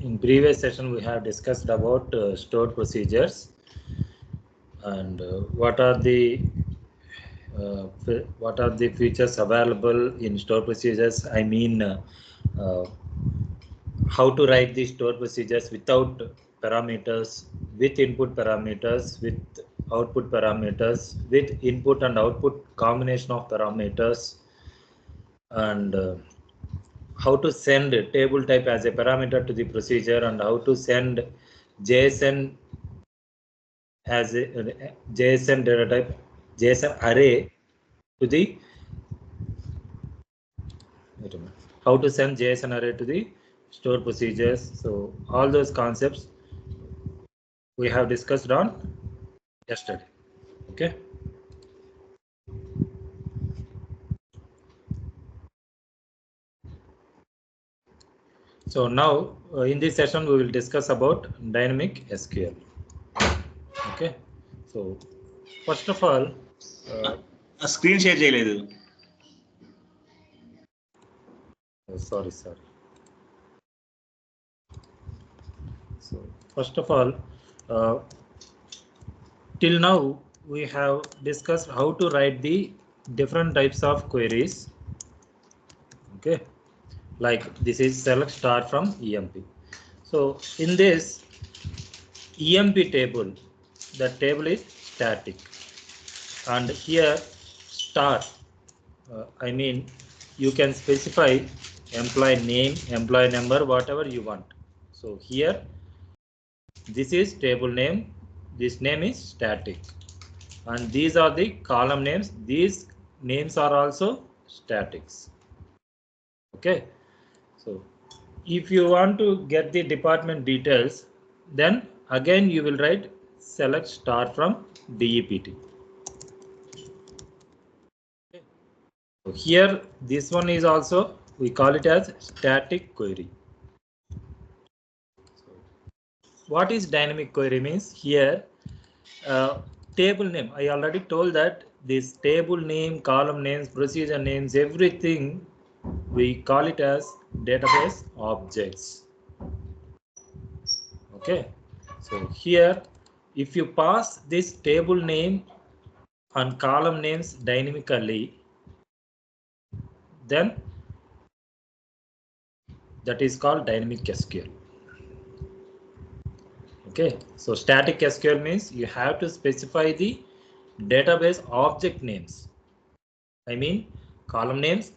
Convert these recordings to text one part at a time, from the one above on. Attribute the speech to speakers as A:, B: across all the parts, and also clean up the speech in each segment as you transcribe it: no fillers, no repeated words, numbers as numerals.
A: in previous session we have discussed about stored procedures and what are the features available in stored procedures. I mean how to write the stored procedures without parameters, with input parameters, with output parameters, with input and output combination of parameters, and how to send table type as a parameter to the procedure, and how to send JSON as a JSON data type, JSON array to the how to send JSON array to the stored procedures. So all those concepts we have discussed on yesterday. Okay. So now in this session we will discuss about dynamic SQL. Okay. So first of all,
B: screen share cheyaledu.
A: Sorry. So first of all, till now we have discussed how to write the different types of queries. Okay, like this is select star from EMP. So in this EMP table, the table is static, and here star, I mean you can specify employee name, employee number, whatever you want. So here this is table name, this name is static, and these are the column names. These names are also statics. Okay, so if you want to get the department details, then again you will write select star from DEPT. Okay. So here this one is also, we call it as static query. So what is dynamic query means? Here table name, I already told that this table name, column names, procedure names, everything we call it as database objects. Okay, so here if you pass this table name and column names dynamically, then that is called dynamic SQL. Okay, so static SQL means you have to specify the database object names, I mean column names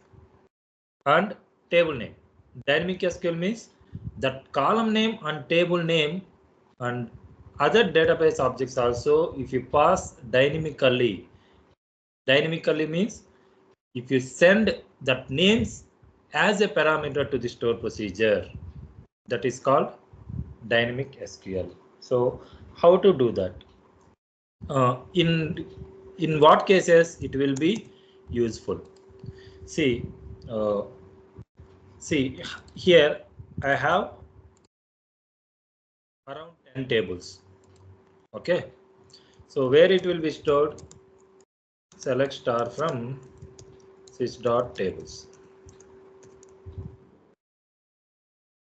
A: and table name. Dynamic SQL means that column name and table name and other database objects also, if you pass dynamically means if you send that names as a parameter to the store procedure, that is called dynamic SQL. So how to do that? In what cases it will be useful? See here I have around 10 tables. Okay, so where it will be stored? Select star from sys.tables.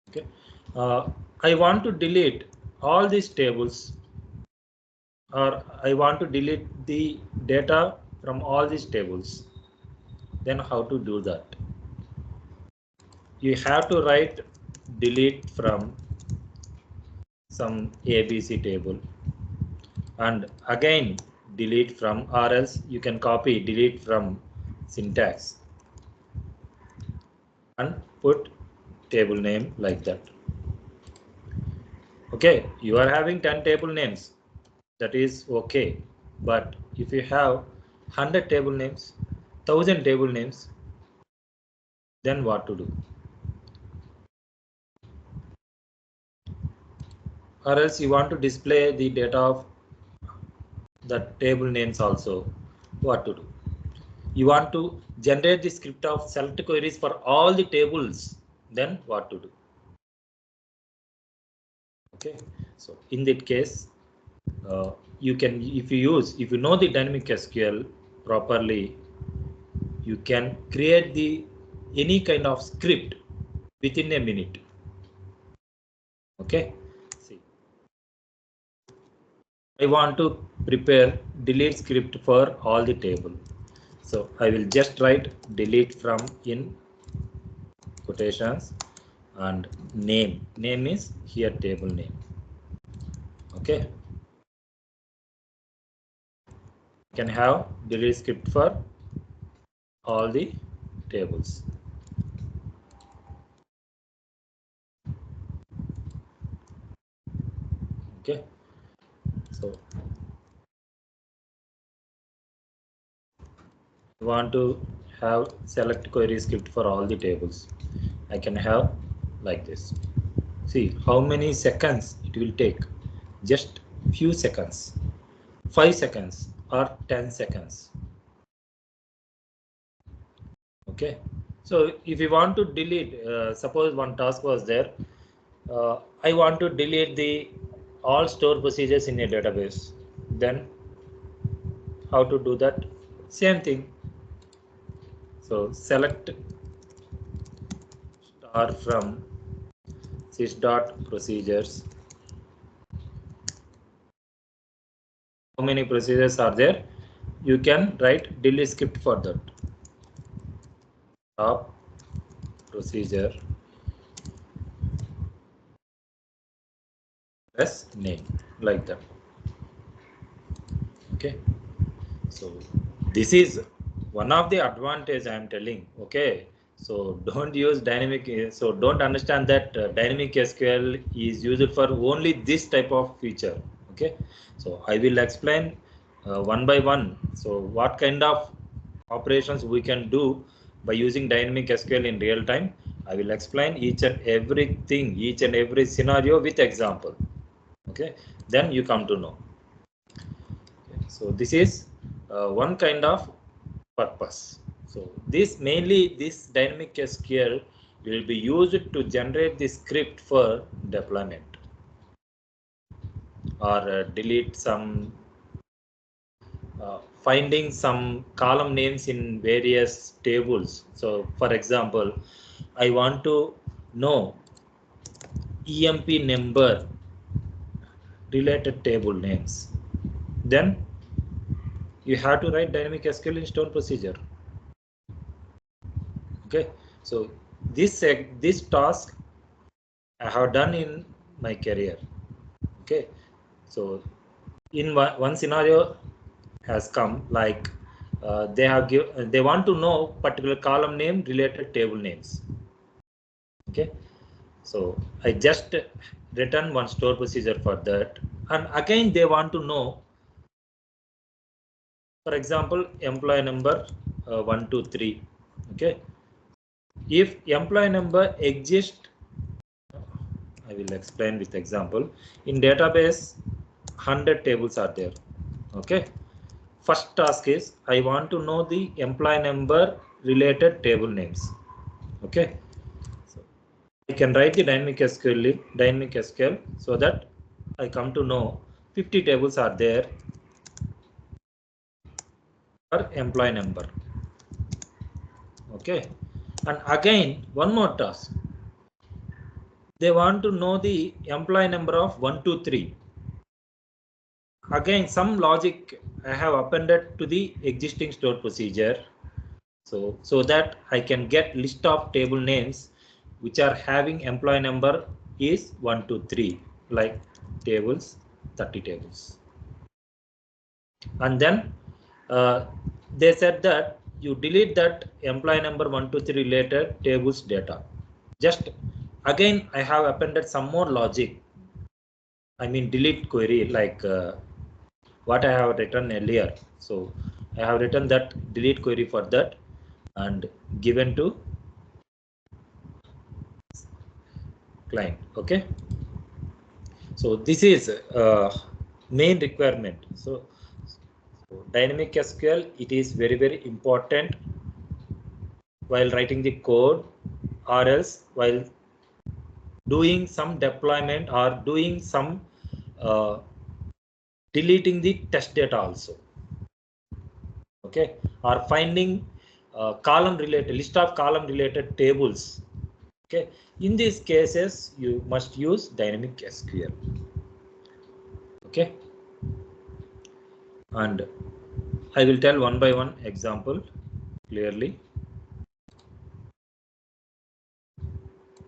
A: Okay, I want to delete all these tables, or I want to delete the data from all these tables. Then how to do that? You have to write delete from some ABC table, and again delete from, or else you can copy delete from syntax and put table name like that. Okay, you are having 10 table names, that is okay, but if you have 100 table names, 1000 table names, then what to do? Or else you want to display the data of the table names also, what to do? You want to generate the script of select queries for all the tables, then what to do? Okay, so in that case, you can, if you know the dynamic SQL properly, you can create the any kind of script within a minute. Okay, see, I want to prepare delete script for all the table. So I will just write delete from in quotations and name. Name is here table name. Okay, can have delete script for all the tables. Okay, so I want to have select query script for all the tables. I can have like this. See how many seconds it will take. Just few seconds, 5 seconds or 10 seconds. Okay, so if you want to delete, suppose one task was there, I want to delete the all store procedures in a database. Then how to do that? Same thing. So select star from sys dot procedures. How many procedures are there? You can write delete script for that. Top procedure as name, like that. Okay, so this is one of the advantage I am telling. Okay, so don't use dynamic, so don't understand that dynamic SQL is used for only this type of feature. Okay, so I will explain one by one. So what kind of operations we can do by using dynamic SQL in real time. I will explain each and everything, each and every scenario with example. Okay, then you come to know. Okay, so this is one kind of purpose. So this mainly this dynamic SQL will be used to generate the script for deployment or delete some finding some column names in various tables. So for example, I want to know EMP number related table names. Then you have to write dynamic SQL in store procedure. Okay, so this task I have done in my career. Okay, so in one scenario has come like they want to know particular column name related table names. Okay, so I just written one store procedure for that, and again they want to know, for example, employee number 123. Okay, if employee number exists, I will explain with example. In database, 100 tables are there. Okay. First task is I want to know the employee number related table names. Okay. So I can write the dynamic SQL so that I come to know 50 tables are there per employee number. Okay. And again, one more task. They want to know the employee number of 123. Again, some logic I have appended to the existing stored procedure, so that I can get list of table names which are having employee number is 123, like tables, 30 tables. And then they said that you delete that employee number 123 related tables data. Just again I have appended some more logic, I mean delete query, like what I have written earlier. So I have written that delete query for that and given to client. Okay, so this is main requirement. So dynamic SQL, it is very important while writing the code, or else while doing some deployment or doing some uh, deleting the test data also. Okay, or finding column related list of column related tables Okay, in these cases you must use dynamic SQL. Okay, and I will tell one by one example clearly.